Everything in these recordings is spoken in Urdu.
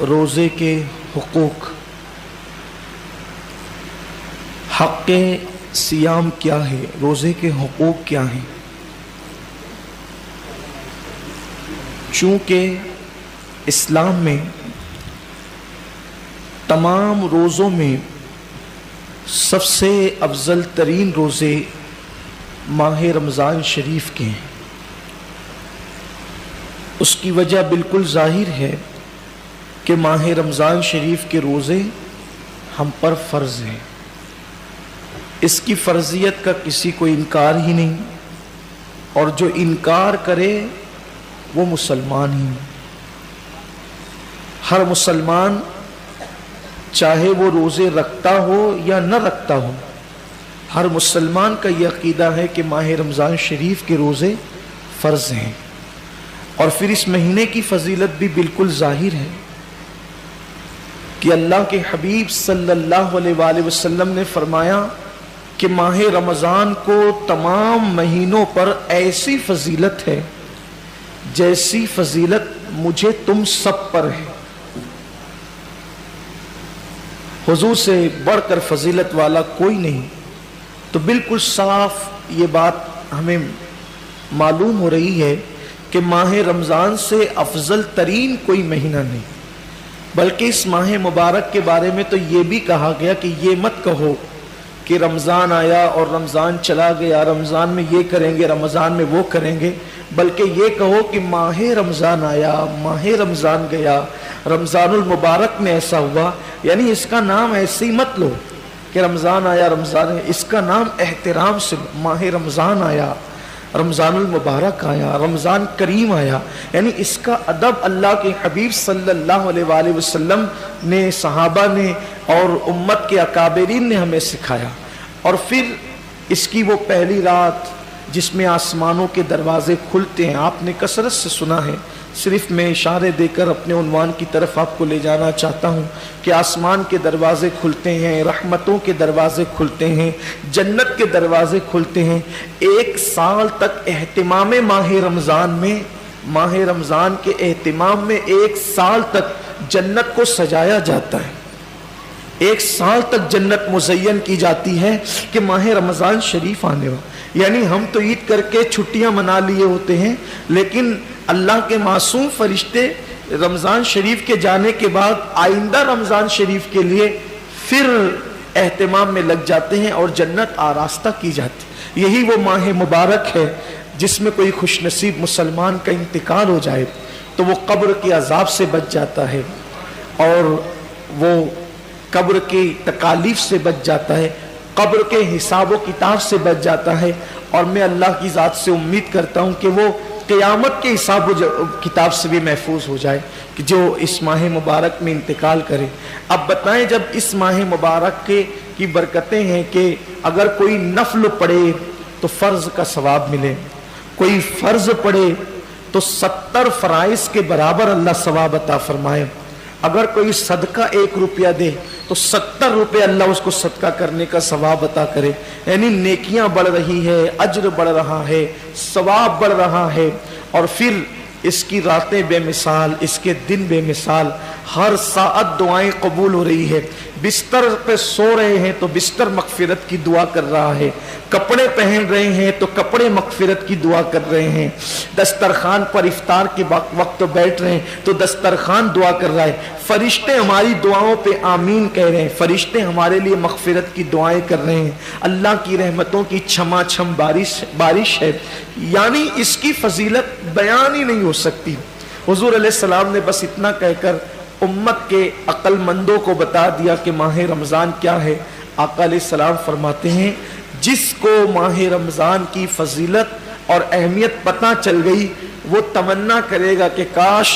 روزے کے حقوق، حق سیام کیا ہے، روزے کے حقوق کیا ہیں؟ چونکہ اسلام میں تمام روزوں میں سب سے افضل ترین روزے ماہ رمضان شریف کے ہیں۔ اس کی وجہ بالکل ظاہر ہے کہ ماہ رمضان شریف کے روزے ہم پر فرض ہیں، اس کی فرضیت کا کسی کو انکار ہی نہیں، اور جو انکار کرے وہ مسلمان ہی نہیں۔ ہر مسلمان چاہے وہ روزے رکھتا ہو یا نہ رکھتا ہو، ہر مسلمان کا یہ عقیدہ ہے کہ ماہ رمضان شریف کے روزے فرض ہیں، اور پھر اس مہینے کی فضیلت بھی بالکل ظاہر ہے کہ اللہ کے حبیب صلی اللہ علیہ وآلہ وسلم نے فرمایا کہ ماہ رمضان کو تمام مہینوں پر ایسی فضیلت ہے جیسی فضیلت مجھے تم سب پر ہے۔ حضور سے بڑھ کر فضیلت والا کوئی نہیں۔ تو بالکل صاف یہ بات ہمیں معلوم ہو رہی ہے کہ ماہ رمضان سے افضل ترین کوئی مہینہ نہیں، بلکہ اس ماہ مبارک کے بارے میں تو یہ بھی کہا گیا کہ یہ مت کہو کہ رمضان آیا اور رمضان چلا گیا، رمضان میں یہ کریں گے، رمضان میں وہ کریں گے، بلکہ یہ کہو کہ ماہ رمضان آیا، ماہ رمضان گیا، رمضان المبارک میں ایسا ہوا۔ یعنی اس کا نام ایسے ہی مت لو کہ رمضان آیا، رمضان، اس کا نام احترام سے لو۔ ماہ رمضان آیا، رمضان المبارک آیا، رمضان کریم آیا، یعنی اس کا ادب اللہ کے حبیب صلی اللہ علیہ وآلہ وسلم نے، صحابہ نے اور امت کے اکابرین نے ہمیں سکھایا۔ اور پھر اس کی وہ پہلی رات جس میں آسمانوں کے دروازے کھلتے ہیں، آپ نے کثرت سے سنا ہے، صرف میں اشارے دے کر اپنے عنوان کی طرف آپ کو لے جانا چاہتا ہوں کہ آسمان کے دروازے کھلتے ہیں، رحمتوں کے دروازے کھلتے ہیں، جنت کے دروازے کھلتے ہیں۔ ایک سال تک اہتمام ماہ رمضان میں، ماہ رمضان کے اہتمام میں ایک سال تک جنت کو سجایا جاتا ہے، ایک سال تک جنت مزین کی جاتی ہے کہ ماہ رمضان شریف آنے والا۔ یعنی ہم تو عید کر کے چھٹیاں منا لیے ہوتے ہیں، لیکن اللہ کے معصوم فرشتے رمضان شریف کے جانے کے بعد آئندہ رمضان شریف کے لیے پھر اہتمام میں لگ جاتے ہیں اور جنت آراستہ کی جاتی۔ یہی وہ ماہ مبارک ہے جس میں کوئی خوش نصیب مسلمان کا انتقال ہو جائے تو وہ قبر کے عذاب سے بچ جاتا ہے، اور وہ قبر کی تکالیف سے بچ جاتا ہے، قبر کے حساب و کتاب سے بچ جاتا ہے، اور میں اللہ کی ذات سے امید کرتا ہوں کہ وہ قیامت کے حساب و کتاب سے بھی محفوظ ہو جائے کہ جو اس ماہ مبارک میں انتقال کرے۔ اب بتائیں، جب اس ماہ مبارک کی برکتیں ہیں کہ اگر کوئی نفل پڑھے تو فرض کا ثواب ملے، کوئی فرض پڑھے تو 70 فرائض کے برابر اللہ ثواب عطا فرمائے، اگر کوئی صدقہ 1 روپیہ دے تو 70 روپے اللہ اس کو صدقہ کرنے کا ثواب عطا کرے۔ یعنی نیکیاں بڑھ رہی ہے، اجر بڑھ رہا ہے، ثواب بڑھ رہا ہے، اور پھر اس کی راتیں بے مثال، اس کے دن بے مثال، ہر ساعت دعائیں قبول ہو رہی ہے۔ بستر پہ سو رہے ہیں تو بستر مغفرت کی دعا کر رہا ہے، کپڑے پہن رہے ہیں تو کپڑے مغفرت کی دعا کر رہے ہیں، دسترخوان پر افطار کے وقت بیٹھ رہے ہیں تو دسترخوان دعا کر رہا ہے، فرشتے ہماری دعاؤں پہ آمین کہہ رہے ہیں، فرشتے ہمارے لیے مغفرت کی دعائیں کر رہے ہیں، اللہ کی رحمتوں کی چھما چھم بارش ہے۔ یعنی اس کی فضیلت بیان ہی نہیں ہو سکتی۔ حضور علیہ السلام نے بس اتنا کہہ کر امت کے عقل مندوں کو بتا دیا کہ ماہ رمضان کیا ہے۔ آقا علیہ السلام فرماتے ہیں، جس کو ماہ رمضان کی فضیلت اور اہمیت پتہ چل گئی وہ تمنا کرے گا کہ کاش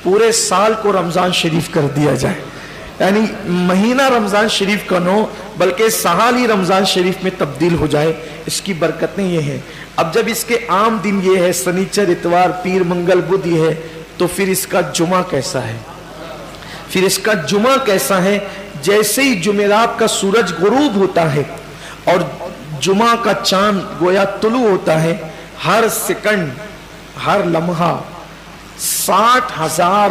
پورے سال کو رمضان شریف کر دیا جائے، یعنی مہینہ رمضان شریف کا نو بلکہ سال ہی رمضان شریف میں تبدیل ہو جائے۔ اس کی برکتیں یہ ہیں۔ اب جب اس کے عام دن یہ ہے، سنیچر، اتوار، پیر، منگل، بدھ یہ ہے، تو پھر اس کا جمعہ کیسا ہے؟ پھر اس کا جمعہ کیسا ہے؟ جیسے ہی جمعرات کا سورج غروب ہوتا ہے اور جمعہ کا چاند گویا طلوع ہوتا ہے، ہر سیکنڈ، ہر لمحہ 60,000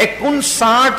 59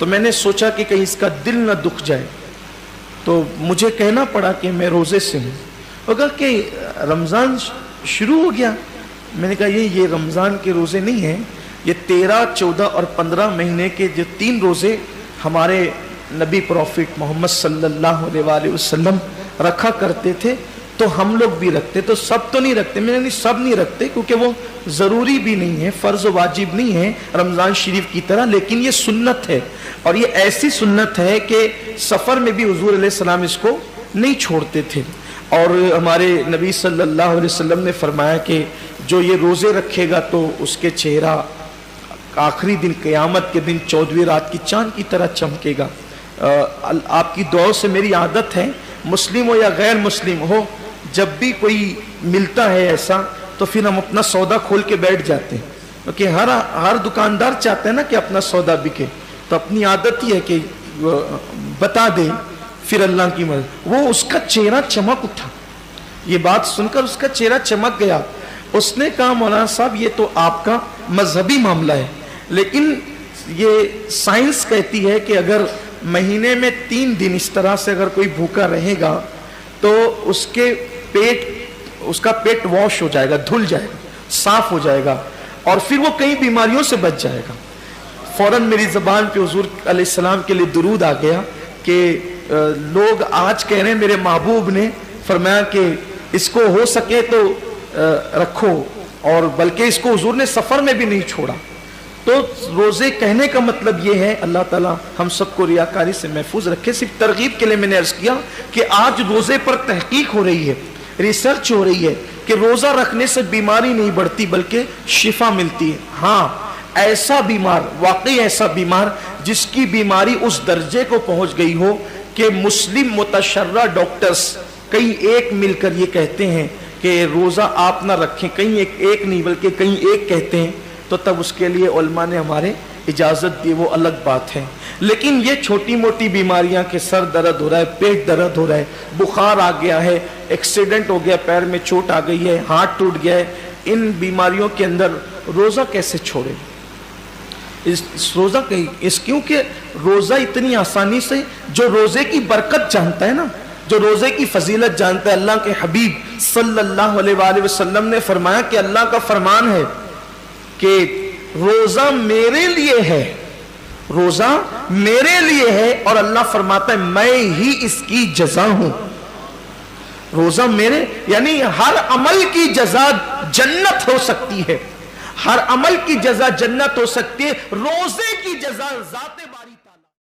تو میں نے سوچا کہ کہیں اس کا دل نہ دکھ جائے، تو مجھے کہنا پڑا کہ میں روزے سے ہوں۔ وہ کہا کہ رمضان شروع ہو گیا۔ میں نے کہا یہ رمضان کے روزے نہیں ہیں، یہ 13، 14 اور 15 مہینے کے جو 3 روزے ہمارے نبی پروفٹ محمد صلی اللہ علیہ وآلہ وسلم رکھا کرتے تھے، تو ہم لوگ بھی رکھتے، تو سب تو نہیں رکھتے۔ میں نے سب نہیں رکھتے کیونکہ وہ ضروری بھی نہیں ہے، فرض و واجب نہیں ہے رمضان شریف کی طرح، لیکن یہ سنت ہے، اور یہ ایسی سنت ہے کہ سفر میں بھی حضور علیہ السلام اس کو نہیں چھوڑتے تھے۔ اور ہمارے نبی صلی اللہ علیہ وسلم نے فرمایا کہ جو یہ روزے رکھے گا تو اس کے چہرہ آخری دن قیامت کے دن 14ویں رات کی چاند کی طرح چمکے گا۔ آپ کی دعاؤں سے میری عادت ہے، مسلم ہو یا غیر مسلم ہو، جب بھی کوئی ملتا ہے ایسا تو پھر ہم اپنا سودا کھول کے بیٹھ جاتے ہیں، کیونکہ ہر دکاندار چاہتا ہے نا کہ اپنا سودا بکے، تو اپنی عادت ہی ہے کہ بتا دے، پھر اللہ کی مدد۔ وہ اس کا چہرہ چمک اٹھا، یہ بات سن کر اس کا چہرہ چمک گیا۔ اس نے کہا مولانا صاحب یہ تو آپ کا مذہبی معاملہ ہے، لیکن یہ سائنس کہتی ہے کہ اگر مہینے میں 3 دن اس طرح سے اگر کوئی بھوکا رہے گا تو اس کا پیٹ واش ہو جائے گا، دھل جائے گا، صاف ہو جائے گا، اور پھر وہ کئی بیماریوں سے بچ جائے گا۔ فوراً میری زبان پہ حضور علیہ السلام کے لیے درود آ گیا کہ لوگ آج کہہ رہے ہیں میرے محبوب نے فرمایا کہ اس کو ہو سکے تو رکھو، اور بلکہ اس کو حضور نے سفر میں بھی نہیں چھوڑا۔ تو روزے کہنے کا مطلب یہ ہے، اللہ تعالیٰ ہم سب کو ریاکاری سے محفوظ رکھے۔ صرف ترغیب کے لیے میں نے عرض کیا کہ آج روزے پر تحقیق ہو رہی ہے، ریسرچ ہو رہی ہے کہ روزہ رکھنے سے بیماری نہیں بڑھتی بلکہ شفا ملتی ہے۔ ہاں ایسا بیمار، واقعی ایسا بیمار جس کی بیماری اس درجے کو پہنچ گئی ہو کہ مسلم متشرع ڈاکٹرز کئی ایک مل کر یہ کہتے ہیں کہ روزہ آپ نہ رکھیں، کہیں ایک نہیں بلکہ کہیں ایک کہتے ہیں، تو تب اس کے لیے علماء نے ہمارے اجازت دی، وہ الگ بات ہے۔ لیکن یہ چھوٹی موٹی بیماریاں کہ سر درد ہو رہا ہے، پیٹ درد ہو رہا ہے، بخار آ گیا ہے، ایکسیڈنٹ ہو گیا، پیر میں چوٹ آ گئی ہے، ہاتھ ٹوٹ گیا ہے، ان بیماریوں کے اندر روزہ کیسے چھوڑے؟ روزہ کیونکہ روزہ اتنی آسانی سے، جو روزے کی برکت جانتا ہے نا، جو روزے کی فضیلت جانتا ہے، اللہ کے حبیب صلی اللہ علیہ وآلہ وسلم نے فرمایا کہ اللہ کا فرمان ہے کہ روزہ میرے لیے ہے، روزہ میرے لیے ہے، اور اللہ فرماتا ہے میں ہی اس کی جزا ہوں۔ روزہ میرے، یعنی ہر عمل کی جزا جنت ہو سکتی ہے، ہر عمل کی جزا جنت ہو سکتی ہے، روزے کی جزا ذات